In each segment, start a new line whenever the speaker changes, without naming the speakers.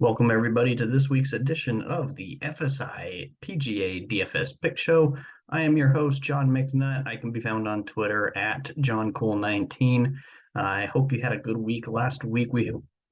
Welcome everybody to this week's edition of the FSI PGA DFS Pick Show. I am your host, John McNutt. I can be found on Twitter at JohnCool19. I hope you had a good week. Last week we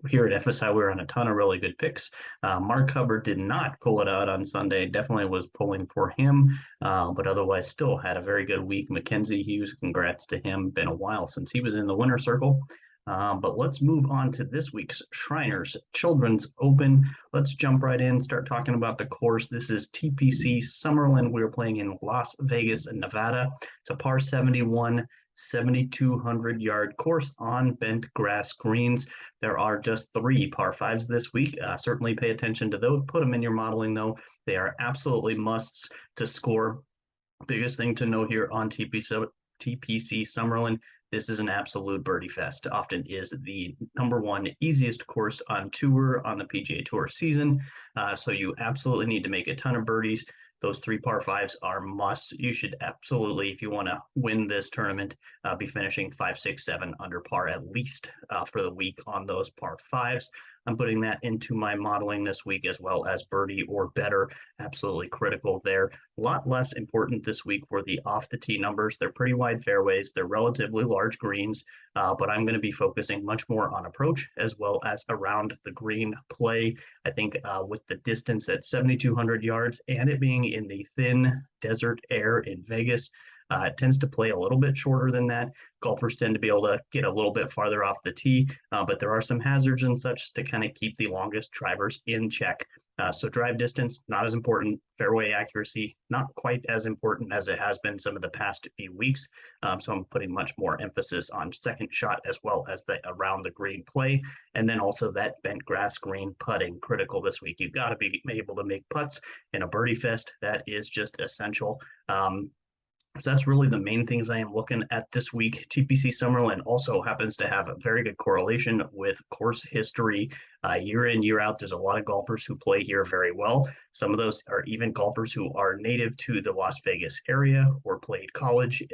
here at FSI we were on a ton of really good picks. Mark Hubbard did not pull it out on Sunday. Definitely was pulling for him, but otherwise still had a very good week. Mackenzie Hughes, congrats to him. Been a while since he was in the winner's circle. But let's move on to this week's Shriners Children's Open. Let's jump right in, start talking about the course. This is TPC Summerlin. We're playing in Las Vegas, Nevada. It's a par 71, 7,200-yard course on bent grass greens. There are just 3 par 5s this week. Certainly pay attention to those. Put them in your modeling, though. They are absolutely musts to score. Biggest thing to know here on TPC Summerlin, this is an absolute birdie fest. Often is the #1 easiest course on tour on the PGA Tour season. So you absolutely need to make a ton of birdies. Those 3 par 5s are must. You should absolutely, if you want to win this tournament, be finishing 5, 6, 7 under par at least for the week on those par 5s. I'm putting that into my modeling this week as well as birdie or better. Absolutely critical there. A lot less important this week for the off the tee numbers. They're pretty wide fairways. They're relatively large greens, but I'm going to be focusing much more on approach as well as around the green play. I think with the distance at 7,200 yards and it being in the thin desert air in Vegas, it tends to play a little bit shorter than that. Golfers tend to be able to get a little bit farther off the tee, but there are some hazards and such to kind of keep the longest drivers in check. So drive distance, not as important. Fairway accuracy, not quite as important as it has been some of the past few weeks. So I'm putting much more emphasis on second shot as well as the around the green play. And then also that bent grass green putting, critical this week. You've got to be able to make putts in a birdie fest. That is just essential. So that's really the main things I am looking at this week. TPC Summerlin also happens to have a very good correlation with course history. Year in, year out, there's a lot of golfers who play here very well. Some of those are even golfers who are native to the Las Vegas area or played college,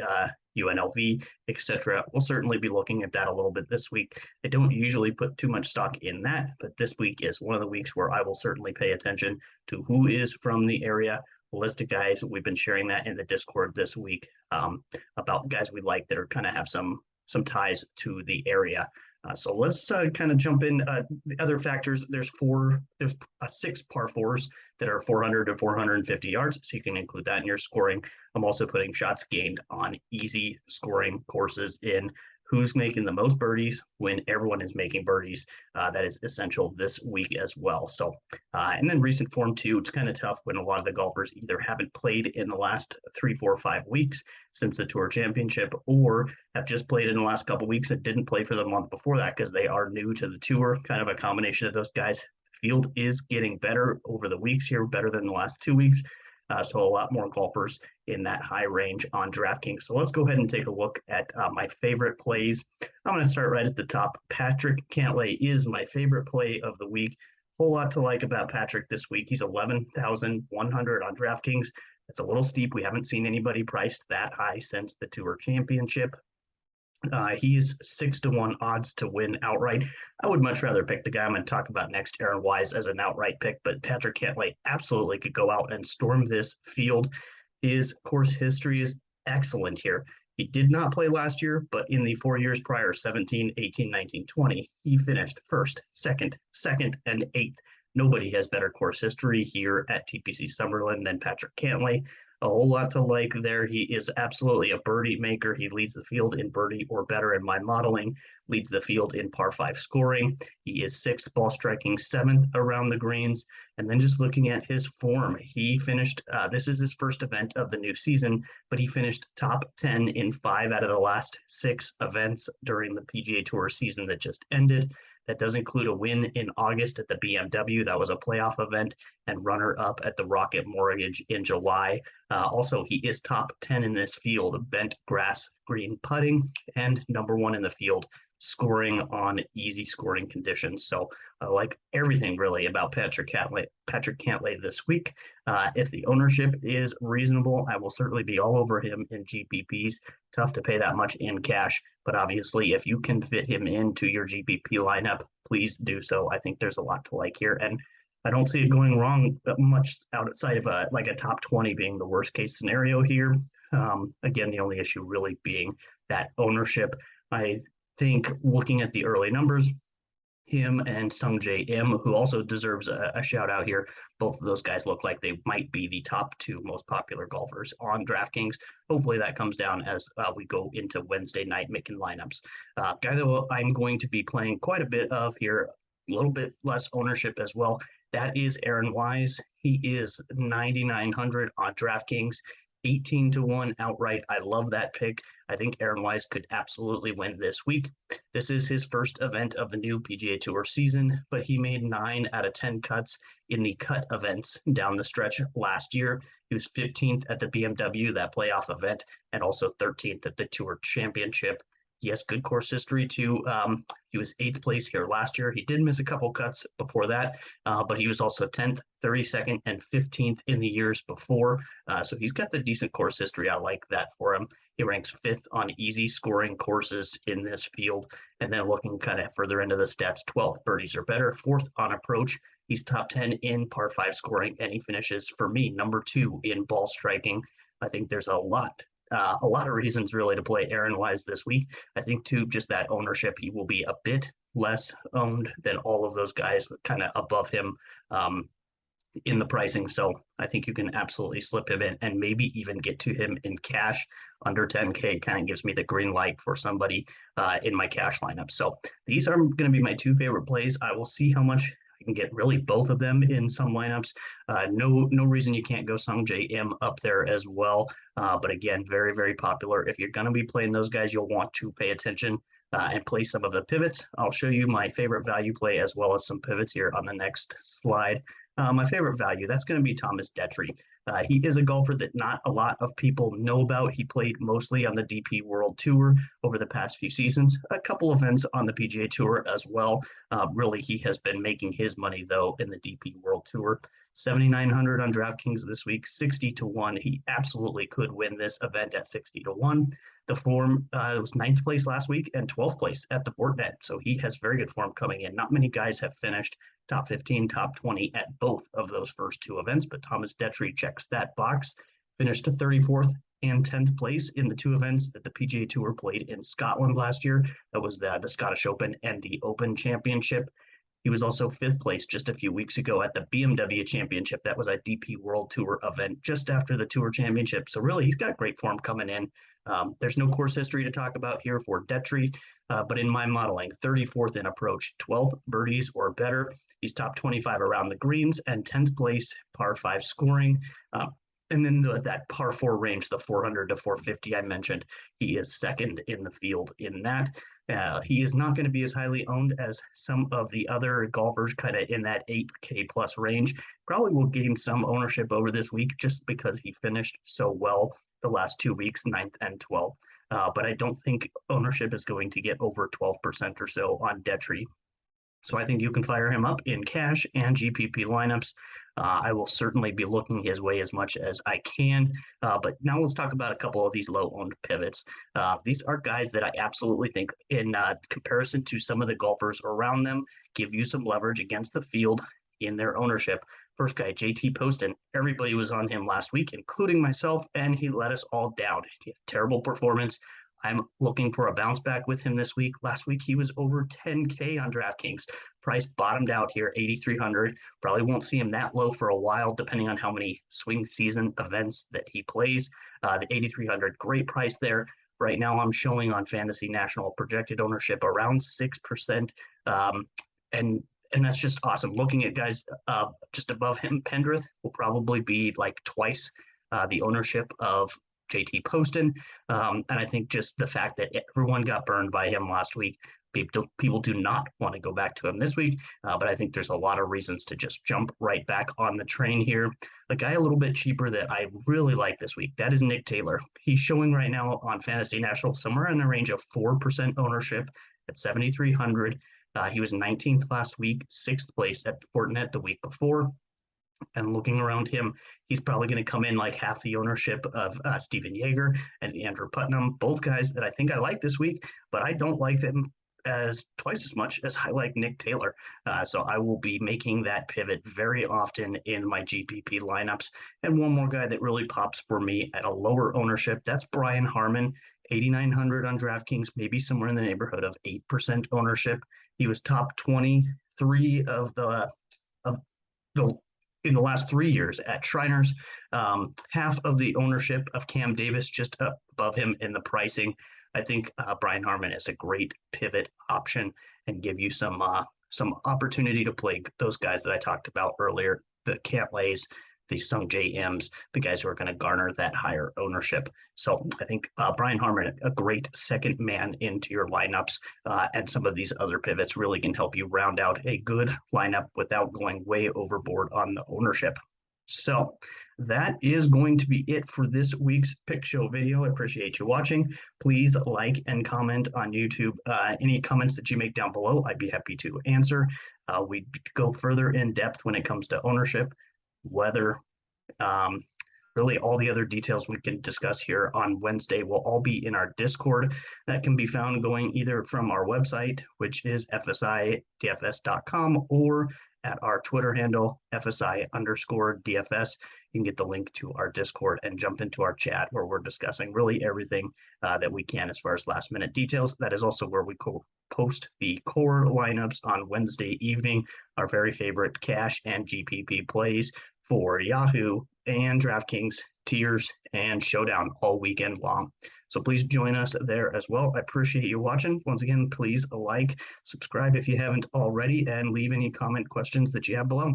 UNLV, etc. We'll certainly be looking at that a little bit this week. I don't usually put too much stock in that, but this week is one of the weeks where I will certainly pay attention to who is from the area. List of guys. We've been sharing that in the Discord this week about guys we like that are kind of have some ties to the area. So let's kind of jump in. The other factors, there's 6 par 4s that are 400 to 450 yards, so you can include that in your scoring. I'm also putting shots gained on easy scoring courses in who's making the most birdies when everyone is making birdies. That is essential this week as well. So, and then recent form too, it's kind of tough when a lot of the golfers either haven't played in the last 3, 4, 5 weeks since the Tour Championship, or have just played in the last couple of weeks and didn't play for the month before that because they are new to the Tour, kind of a combination of those guys. The field is getting better over the weeks here, better than the last 2 weeks. So a lot more golfers in that high range on DraftKings. So let's go ahead and take a look at my favorite plays. I'm going to start right at the top. Patrick Cantlay is my favorite play of the week. Whole lot to like about Patrick this week. He's 11,100 on DraftKings. That's a little steep. We haven't seen anybody priced that high since the Tour Championship. He is 6-1 odds to win outright. I would much rather pick the guy I'm going to talk about next, Aaron Wise, as an outright pick, but Patrick Cantlay absolutely could go out and storm this field. His course history is excellent here. He did not play last year, but in the 4 years prior, 17, 18, 19, 20, he finished first, second, and eighth. Nobody has better course history here at TPC Summerlin than Patrick Cantlay. A whole lot to like there. He is absolutely a birdie maker. He leads the field in birdie or better in my modeling, leads the field in par 5 scoring. He is 6th ball striking, 7th around the greens. And then just looking at his form, he finished, this is his first event of the new season, but he finished top 10 in 5 out of the last 6 events during the PGA Tour season that just ended. That does include a win in August at the BMW. That was a playoff event, and runner-up at the Rocket Mortgage in July. Also, he is top 10 in this field, bent grass green putting, and #1 in the field scoring on easy scoring conditions. So I like everything really about Patrick Cantlay this week. If the ownership is reasonable, I will certainly be all over him in GPPs. Tough to pay that much in cash, but obviously if you can fit him into your GPP lineup, please do so. I think there's a lot to like here, and I don't see it going wrong much outside of a top 20 being the worst case scenario here. Again, the only issue really being that ownership. I think looking at the early numbers, him and Sungjae Im, who also deserves a shout out here. Both of those guys look like they might be the top two most popular golfers on DraftKings. Hopefully that comes down as we go into Wednesday night making lineups. Guy that I'm going to be playing quite a bit of here, a little bit less ownership as well. That is Aaron Wise. He is 9,900 on DraftKings. 18-1 outright. I love that pick. I think Aaron Wise could absolutely win this week. This is his first event of the new PGA Tour season, but he made 9 out of 10 cuts in the cut events down the stretch last year. He was 15th at the BMW, that playoff event, and also 13th at the Tour Championship. He has good course history too. He was 8th place here last year. He did miss a couple cuts before that, but he was also 10th, 32nd, and 15th in the years before. So he's got the decent course history. I like that for him. He ranks 5th on easy scoring courses in this field. And then looking kind of further into the stats, 12th birdies or better, 4th on approach. He's top 10 in par 5 scoring, and he finishes, for me, number 2 in ball striking. I think there's a lot of reasons really to play Aaron Wise this week. I think too, just that ownership, he will be a bit less owned than all of those guys kind of above him in the pricing. So I think you can absolutely slip him in and maybe even get to him in cash under 10K. Kind of gives me the green light for somebody in my cash lineup. So these are going to be my 2 favorite plays. I will see how much I can get really both of them in some lineups. No reason you can't go Sungjae Im up there as well. But again, very, very popular. If you're going to be playing those guys, you'll want to pay attention and play some of the pivots. I'll show you my favorite value play as well as some pivots here on the next slide. My favorite value, that's going to be Thomas DETRY. He is a golfer that not a lot of people know about. He played mostly on the DP World Tour over the past few seasons, a couple events on the PGA Tour as well. Really, he has been making his money, though, in the DP World Tour. 7,900 on DraftKings this week, 60-1. He absolutely could win this event at 60-1. The form was 9th place last week and 12th place at the Fortinet. So he has very good form coming in. Not many guys have finished top 15, top 20 at both of those first 2 events, but Thomas DETRY checks that box. Finished to 34th and 10th place in the 2 events that the PGA Tour played in Scotland last year. That was the Scottish Open and the Open Championship. He was also 5th place just a few weeks ago at the BMW Championship. That was a DP World Tour event just after the Tour Championship. So really, he's got great form coming in. There's no course history to talk about here for DETRY, but in my modeling, 34th in approach, 12th birdies or better. He's top 25 around the greens and 10th place par 5 scoring. And then that par 4 range, the 400 to 450 I mentioned, he is 2nd in the field in that. He is not going to be as highly owned as some of the other golfers kind of in that 8K plus range. Probably will gain some ownership over this week just because he finished so well the last 2 weeks, 9th and 12th. But I don't think ownership is going to get over 12% or so on DETRY. So I think you can fire him up in cash and GPP lineups. I will certainly be looking his way as much as I can. But now let's talk about a couple of these low-owned pivots. These are guys that I absolutely think, in comparison to some of the golfers around them, give you some leverage against the field in their ownership. First guy, JT Poston. Everybody was on him last week, including myself, and he let us all down. He had terrible performance. I'm looking for a bounce back with him this week. Last week, he was over 10K on DraftKings. Price bottomed out here, 8,300. Probably won't see him that low for a while, depending on how many swing season events that he plays. The 8,300, great price there. Right now, I'm showing on Fantasy National projected ownership around 6%. And that's just awesome. Looking at guys just above him, Pendrith will probably be like twice the ownership of JT Poston. And I think just the fact that everyone got burned by him last week, people do not want to go back to him this week. But I think there's a lot of reasons to just jump right back on the train here. The guy a little bit cheaper that I really like this week, that is Nick Taylor. He's showing right now on Fantasy National somewhere in the range of 4% ownership at 7,300. He was 19th last week, 6th place at Fortinet the week before. And looking around him, he's probably going to come in like half the ownership of Stephen Yeager and Andrew Putnam, both guys that I think I like this week, but I don't like them as twice as much as I like Nick Taylor. So I will be making that pivot very often in my GPP lineups. And one more guy that really pops for me at a lower ownership, that's Brian Harman, 8,900 on DraftKings, maybe somewhere in the neighborhood of 8% ownership. He was top 23 of the in the last 3 years at Shriners. Half of the ownership of Cam Davis, just up above him in the pricing. I think Brian Harman is a great pivot option and give you some opportunity to play those guys that I talked about earlier, the Cantlays, the Sung J M's, the guys who are going to garner that higher ownership. So I think Brian Harman, a great second man into your lineups, and some of these other pivots really can help you round out a good lineup without going way overboard on the ownership. So that is going to be it for this week's Pick Show video. I appreciate you watching. Please like and comment on YouTube. Any comments that you make down below, I'd be happy to answer. We go further in depth when it comes to ownership, weather, really all the other details we can discuss here on Wednesday will all be in our Discord. That can be found going either from our website, which is fsidfs.com, or at our Twitter handle, FSI_DFS. You can get the link to our Discord and jump into our chat where we're discussing really everything that we can as far as last minute details. That is also where we post the core lineups on Wednesday evening, our very favorite cash and GPP plays for Yahoo and DraftKings, tiers, and Showdown all weekend long. So please join us there as well. I appreciate you watching. Once again, please like, subscribe if you haven't already, and leave any comment questions that you have below.